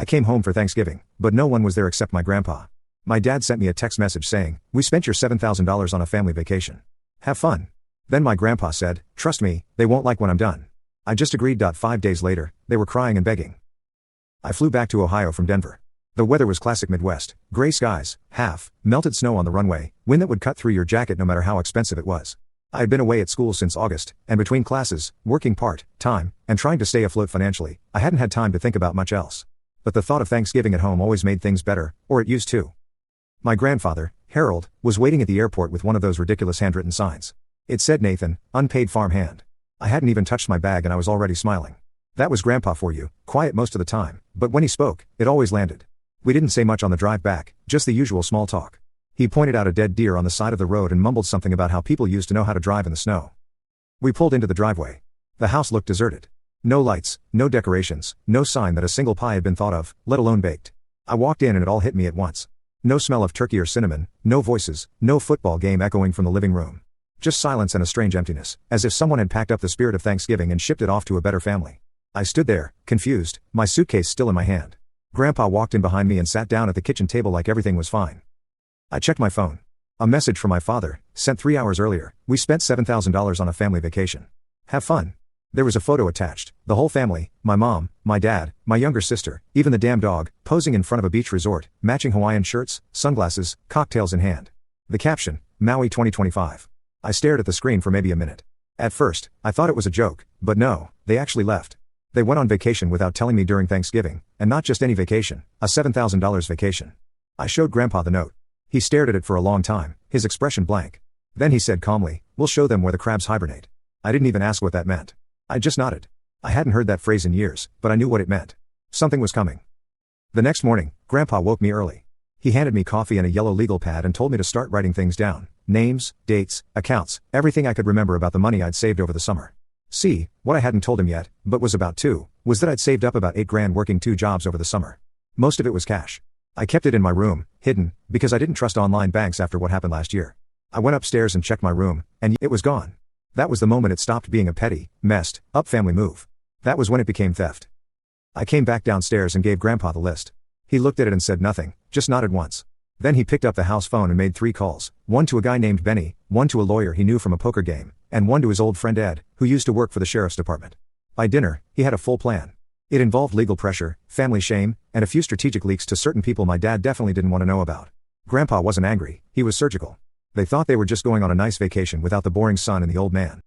I came home for Thanksgiving, but no one was there except my grandpa. My dad sent me a text message saying, "We spent your $7,000 on a family vacation. Have fun." Then my grandpa said, "Trust me, they won't like when I'm done." I just agreed. 5 days later, they were crying and begging. I flew back to Ohio from Denver. The weather was classic Midwest, gray skies, melted snow on the runway, wind that would cut through your jacket no matter how expensive it was. I had been away at school since August, and between classes, working part-time, and trying to stay afloat financially, I hadn't had time to think about much else. But the thought of Thanksgiving at home always made things better, or it used to. My grandfather, Harold, was waiting at the airport with one of those ridiculous handwritten signs. It said Nathan, unpaid farm hand. I hadn't even touched my bag and I was already smiling. That was Grandpa for you, quiet most of the time, but when he spoke, it always landed. We didn't say much on the drive back, just the usual small talk. He pointed out a dead deer on the side of the road and mumbled something about how people used to know how to drive in the snow. We pulled into the driveway. The house looked deserted. No lights, no decorations, no sign that a single pie had been thought of, let alone baked. I walked in and it all hit me at once. No smell of turkey or cinnamon, no voices, no football game echoing from the living room. Just silence and a strange emptiness, as if someone had packed up the spirit of Thanksgiving and shipped it off to a better family. I stood there, confused, my suitcase still in my hand. Grandpa walked in behind me and sat down at the kitchen table like everything was fine. I checked my phone. A message from my father, sent 3 hours earlier. "We spent $7,000 on a family vacation. Have fun." There was a photo attached, the whole family, my mom, my dad, my younger sister, even the damn dog, posing in front of a beach resort, matching Hawaiian shirts, sunglasses, cocktails in hand. The caption, Maui 2025. I stared at the screen for maybe a minute. At first, I thought it was a joke, but no, they actually left. They went on vacation without telling me during Thanksgiving, and not just any vacation, a $7,000 vacation. I showed Grandpa the note. He stared at it for a long time, his expression blank. Then he said calmly, "We'll show them where the crabs hibernate." I didn't even ask what that meant. I just nodded. I hadn't heard that phrase in years, but I knew what it meant. Something was coming. The next morning, Grandpa woke me early. He handed me coffee and a yellow legal pad and told me to start writing things down. Names, dates, accounts, everything I could remember about the money I'd saved over the summer. See, what I hadn't told him yet, but was about to, was that I'd saved up about $8,000 working 2 jobs over the summer. Most of it was cash. I kept it in my room, hidden, because I didn't trust online banks after what happened last year. I went upstairs and checked my room, and it was gone. That was the moment it stopped being a petty, messed up family move. That was when it became theft. I came back downstairs and gave Grandpa the list. He looked at it and said nothing, just nodded once. Then he picked up the house phone and made 3 calls, one to a guy named Benny, one to a lawyer he knew from a poker game, and one to his old friend Ed, who used to work for the sheriff's department. By dinner, he had a full plan. It involved legal pressure, family shame, and a few strategic leaks to certain people my dad definitely didn't want to know about. Grandpa wasn't angry, he was surgical. They thought they were just going on a nice vacation without the boring son and the old man.